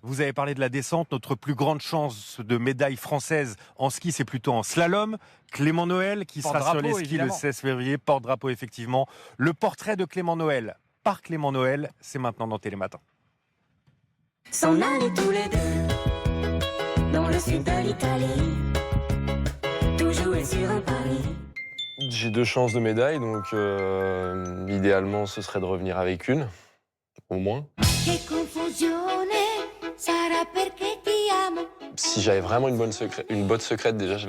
Vous avez parlé de la descente. Notre plus grande chance de médaille française en ski, c'est plutôt en slalom. Clément Noël qui sera sur les skis le 16 février, porte-drapeau effectivement. Le portrait de Clément Noël par Clément Noël, c'est maintenant dans Télématin. S'en allaient tous les deux dans le sud de l'Italie, tout jouait sur un pari. J'ai 2 chances de médaille, donc idéalement ce serait de revenir avec une, au moins. Si j'avais vraiment une botte secrète, déjà je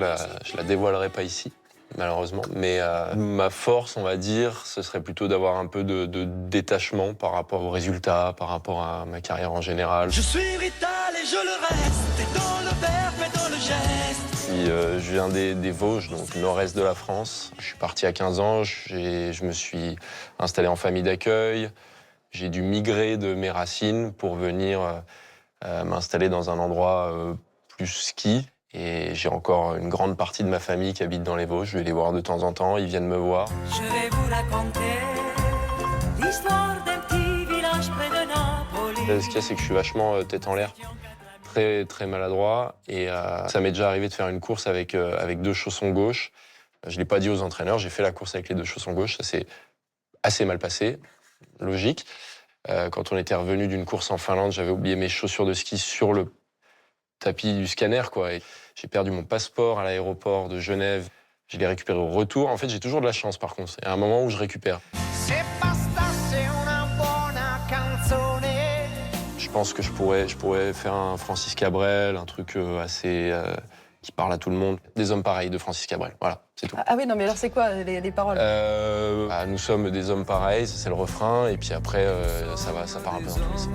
la dévoilerais pas ici, malheureusement. Mais ma force, on va dire, ce serait plutôt d'avoir un peu de détachement par rapport aux résultats, par rapport à ma carrière en général. Je suis Rital et je le reste, et dans le verbe et dans le geste. Puis, je viens des Vosges, donc nord-est de la France. Je suis parti à 15 ans, je me suis installé en famille d'accueil. J'ai dû migrer de mes racines pour venir m'installer dans un endroit plus ski. Et j'ai encore une grande partie de ma famille qui habite dans les Vosges. Je vais les voir de temps en temps, ils viennent me voir. Je vais vous raconter l'histoire d'un petit village près de Napoli. Ce qu'il y a, c'est que je suis vachement tête en l'air, très, très maladroit. Et ça m'est déjà arrivé de faire une course avec 2 chaussons gauches. Je ne l'ai pas dit aux entraîneurs, j'ai fait la course avec les 2 chaussons gauches. Ça s'est assez mal passé, logique. Quand on était revenu d'une course en Finlande, j'avais oublié mes chaussures de ski sur le tapis du scanner, quoi. Et j'ai perdu mon passeport à l'aéroport de Genève. Je l'ai récupéré au retour. En fait, j'ai toujours de la chance, par contre. Il y a un moment où je récupère. Je pense que je pourrais faire un Francis Cabrel, un truc assez qui parle à tout le monde. Des hommes pareils de Francis Cabrel. Voilà, c'est tout. Ah oui, non, mais alors c'est quoi les paroles? Nous sommes des hommes pareils, c'est le refrain. Et puis après, ça part un peu dans tous les sens.